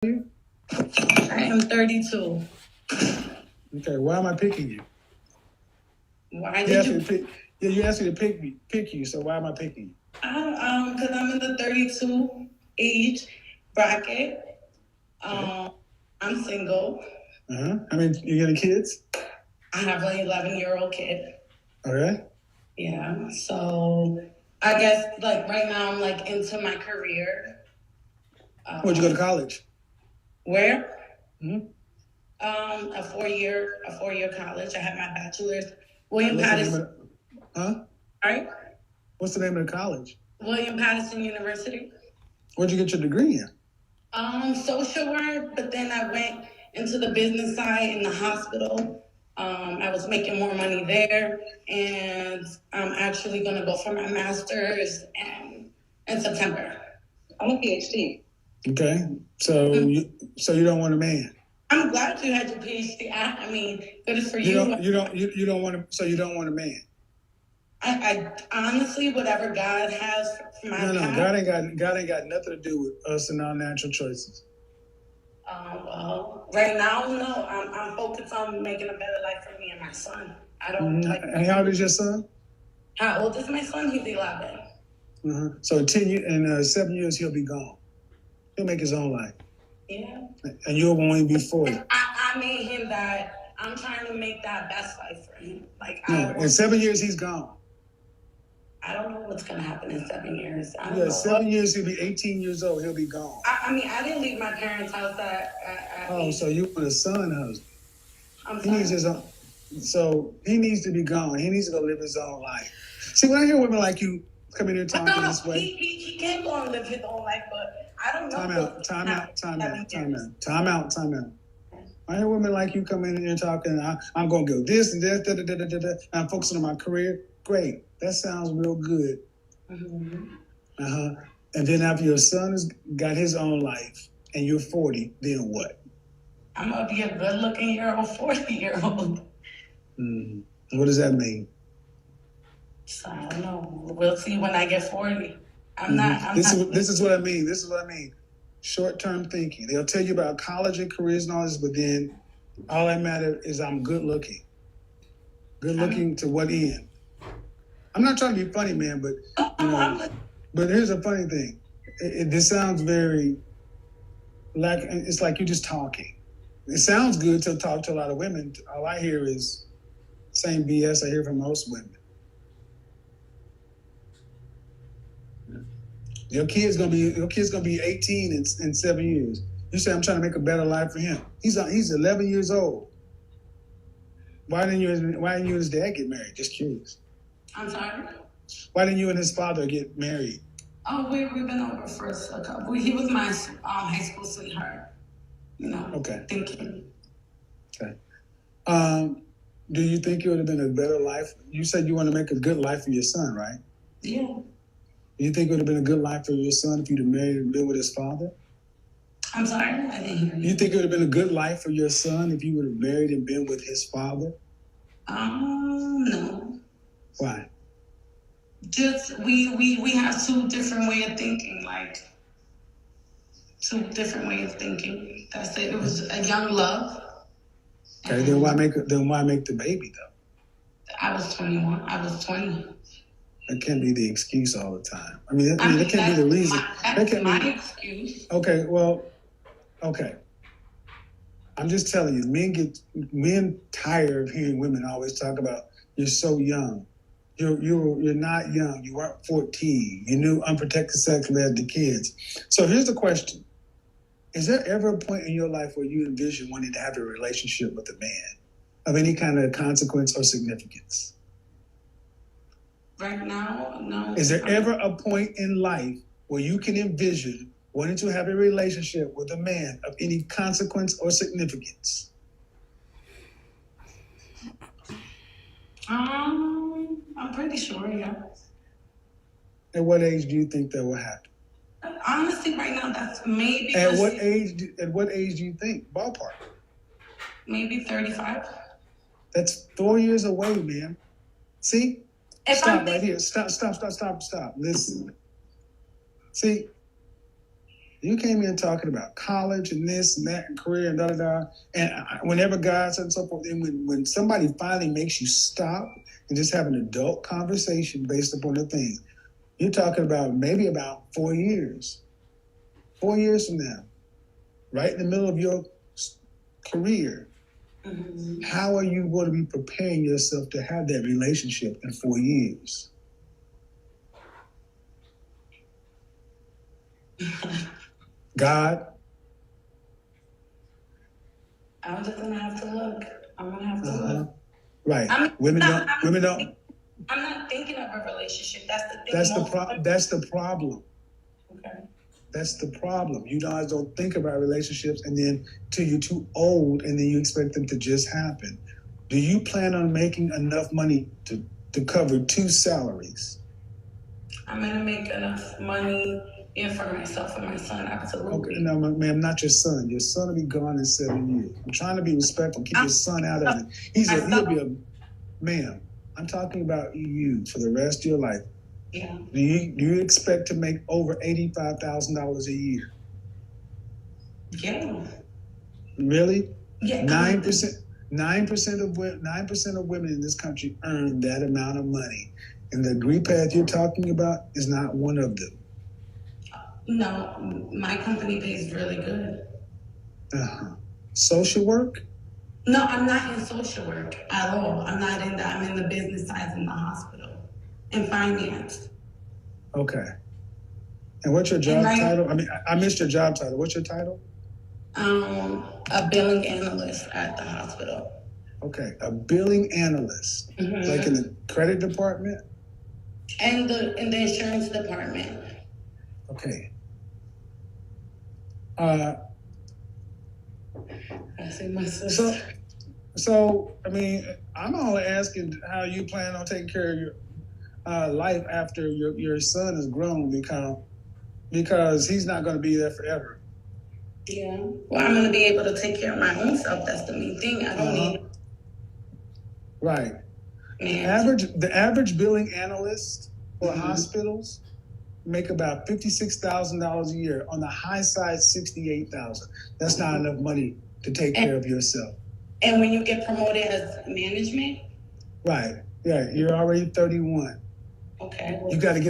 you? I am 32. Okay, why am I picking you? Why You did asked me you? to pick. Yeah, you asked me to pick you. So why am I picking you? Because I'm in the 32 age bracket. Okay. I'm single. I mean, you got any kids? I have an 11-year-old kid. Okay. Yeah. So I guess like right now I'm like into my career. Where'd you go to college? Where? Hmm? A four year college. I have my bachelor's. William What's the name Patterson. of? Huh? Right. What's the name of the college? William Patterson University. Where'd you get your degree in? Social work, but then I went into the business side in the hospital. I was making more money there, and I'm actually going to go for my master's in September. I'm a PhD. Okay. So you don't want a man. I'm glad you had your PhD. I mean, good for You you. don't want to. So you don't want a man. I honestly, whatever God has for my No, path. God ain't got nothing to do with us and our natural choices. Well, right now, no. I'm focused on making a better life for me and my son. I don't like. And how old is your son? How old is my son? He's 11. So in 7 years he'll be gone. He'll make his own life. Yeah. And you'll only be 40. I made him that. I'm trying to make that best life for him. Like no, in 7 years he's gone. I don't know what's gonna happen in 7 years. I don't Yeah, know. 7 years he'll be 18 years old. He'll be gone. I mean, I didn't leave my parents' house at so you want a son husband? I'm He sorry. needs his own. So he needs to be gone. He needs to go live his own life. See, when I hear women like you come in here talking this way, he can go and live his own life, but I don't know. Time out. I hear women like you come in here talking, I'm going to go this and that, I'm focusing on my career. Great. That sounds real good. Mm-hmm. And then after your son has got his own life and you're 40, then what? I'm going to be a good-looking 40-year-old. What does that mean? So I don't know. We'll see when I get 40. This is what I mean. This is what I mean. Short-term thinking. They'll tell you about college and careers and all this, but then all that matters is I'm good looking. Good looking to what end? I'm not trying to be funny, man, but but here's a funny thing. This sounds very it's like you're just talking. It sounds good to talk to a lot of women. All I hear is same BS I hear from most women. Your kid's gonna be 18 in 7 years. You say I'm trying to make a better life for him. He's 11 years old. Why didn't you and his dad get married? Just curious. I'm sorry? Why didn't you and his father get married? Oh, we've been over for a couple. He was my high school sweetheart. Okay. Thinking. Okay. Do you think it would have been a better life? You said you want to make a good life for your son, right? Yeah. Do you think it would have been a good life for your son if you'd have married and been with his father? I'm sorry, I didn't hear you. You think it would have been a good life for your son if you would have married and been with his father? No. Why? Just we have two different way of thinking, like two different way of thinking. That's it. It was a young love. Okay, then why make the baby though? I was 21. I was 20. That can't be the excuse all the time. I mean that can't be the reason. That's my excuse. Okay, well, okay. I'm just telling you, men tired of hearing women always talk about you're so young. You're not young. You weren't 14. You knew unprotected sex led to kids. So here's the question: is there ever a point in your life where you envision wanting to have a relationship with a man of any kind of consequence or significance? Right now, no. Is there ever a point in life where you can envision wanting to have a relationship with a man of any consequence or significance? I'm pretty sure, yeah. At what age do you think that will happen? Honestly, right now, that's maybe. At what age do you think? Ballpark. Maybe 35. That's 4 years away, man. See? Stop right here. Stop. Listen. See? You came in talking about college and this and that and career and da da da. And whenever God said and so forth, and when somebody finally makes you stop and just have an adult conversation based upon the thing, you're talking about maybe about 4 years. 4 years from now, right in the middle of your career, how are you going to be preparing yourself to have that relationship in 4 years? God, I'm just gonna have to look. I'm gonna have to look. Right. I mean, women don't. I'm not thinking of a relationship. That's the thing. That's the problem. Okay. That's the problem. You guys don't think about relationships, and then till you're too old, and then you expect them to just happen. Do you plan on making enough money to cover 2 salaries? I'm gonna make enough money for myself and my son. Absolutely. Okay, no, ma'am, not your son. Your son will be gone in 7 years. I'm trying to be respectful. Keep your son out of it. He'll be a ma'am. I'm talking about you for the rest of your life. Yeah. Do you expect to make over $85,000 a year? Yeah. Really? Yeah. 9%. 9% of women in this country earn that amount of money, and the degree path you're talking about is not one of them. No, my company pays really good. Social work? No, I'm not in social work at all. I'm not in that. I'm in the business side in the hospital, in finance. Okay. And what's your job title? I mean, I missed your job title. What's your title? A billing analyst at the hospital. Okay, a billing analyst, like in the credit department, and in the insurance department. Okay. I see my sister. So I mean, I'm only asking how you plan on taking care of your life after your son is grown, because he's not going to be there forever. Yeah. Well, I'm going to be able to take care of my own self. That's the main thing. I don't need. Right. The average billing analyst for hospitals make about $56,000 a year. On the high side, $68,000. That's not enough money to take care of yourself. And when you get promoted as management? Right. Yeah. You're already 31. Okay. You got to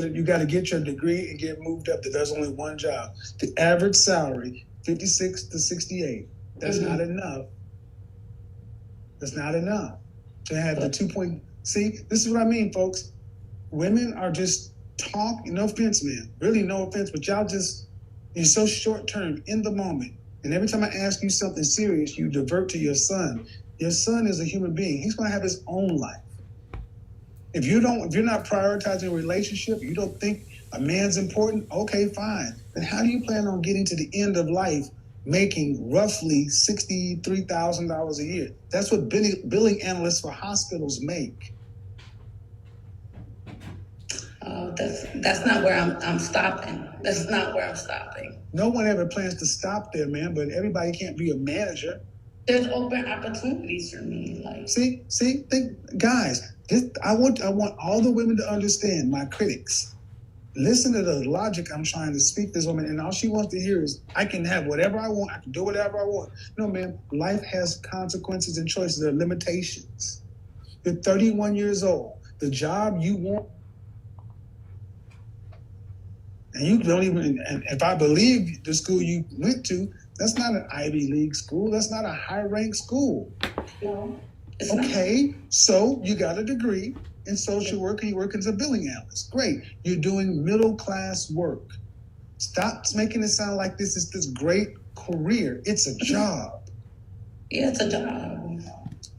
get your degree and get moved up. There's only one job. The average salary, 56 to 68. That's not enough. That's not enough to have the 2 point. See, this is what I mean, folks. Women are just talking. No offense, man. Really, no offense. But y'all you're so short term in the moment. And every time I ask you something serious, you divert to your son. Your son is a human being. He's going to have his own life. If you're not prioritizing a relationship, you don't think a man's important, okay, fine. Then how do you plan on getting to the end of life making roughly $63,000 a year? That's what billing analysts for hospitals make. That's not where I'm stopping. That's not where I'm stopping. No one ever plans to stop there, man, but everybody can't be a manager. There's open opportunities for me. Like, guys, I want all the women to understand, my critics. Listen to the logic I'm trying to speak to this woman, and all she wants to hear is, I can have whatever I want, I can do whatever I want. No, man, life has consequences and choices. There are limitations. You're 31 years old. The job you want, and you don't even, and if I believe the school you went to, that's not an Ivy League school. That's not a high-ranked school. No. Okay, so you got a degree in social work and you work as a billing analyst. Great. You're doing middle-class work. Stop making it sound like this is this great career. It's a job. Yeah, it's a job.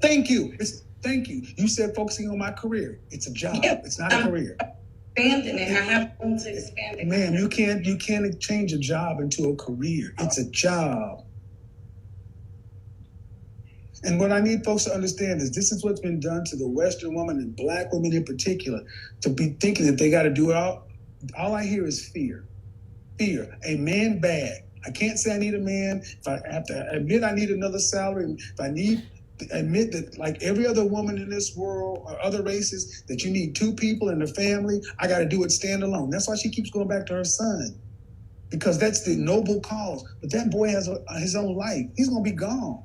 Thank you. Thank you. You said focusing on my career. It's a job. Yeah, it's not a career. Expanding it. I have room to expand it. Ma'am, you can't change a job into a career. It's a job. And what I need folks to understand is this is what's been done to the Western woman and Black women in particular, to be thinking that they got to do it all. All I hear is fear. Fear. A man bag. I can't say I need a man. If I have to admit I need another salary, if I need to admit that, like every other woman in this world or other races, that you need 2 people in the family, I got to do it stand alone. That's why she keeps going back to her son. because that's the noble cause. But that boy has his own life. He's going to be gone.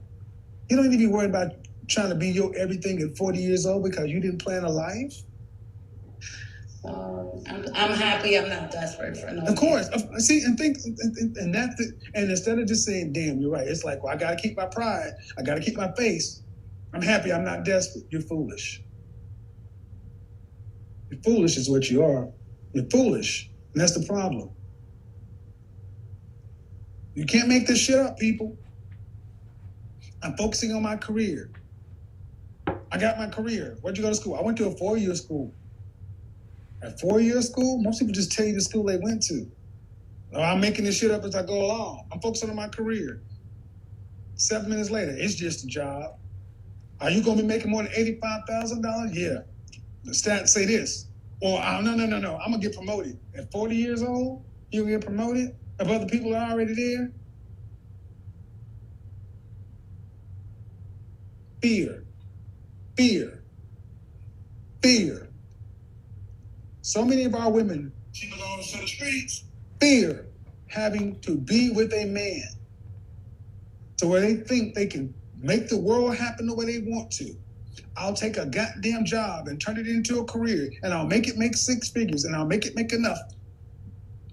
You don't need to be worried about trying to be your everything at 40 years old because you didn't plan a life. I'm happy. I'm not desperate for no. Of course, see, and think, and that's it. And instead of just saying, "Damn, you're right," it's like, "Well, I got to keep my pride. I got to keep my face. I'm happy. I'm not desperate." You're foolish. You're foolish is what you are. You're foolish, and that's the problem. You can't make this shit up, people. I'm focusing on my career. I got my career. Where'd you go to school? I went to a 4-year school. At 4-year school, most people just tell you the school they went to. Oh, I'm making this shit up as I go along. I'm focusing on my career. 7 minutes later, it's just a job. Are you going to be making more than $85,000? Yeah. The stats say this. Or, oh, no. I'm going to get promoted. At 40 years old, you'll get promoted? If other people are already there? Fear. Fear. Fear. So many of our women, she belongs to the streets. Fear having to be with a man. So where they think they can make the world happen the way they want to. I'll take a goddamn job and turn it into a career, and I'll make it make 6 figures, and I'll make it make enough.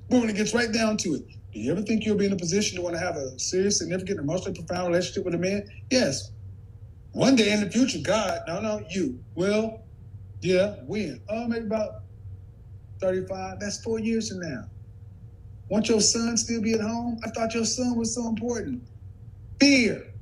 But when it gets right down to it, do you ever think you'll be in a position to want to have a serious, significant, emotionally profound relationship with a man? Yes. One day in the future, God, no, you will. Yeah, when? Oh, maybe about 35. That's 4 years from now. Won't your son still be at home? I thought your son was so important. Fear.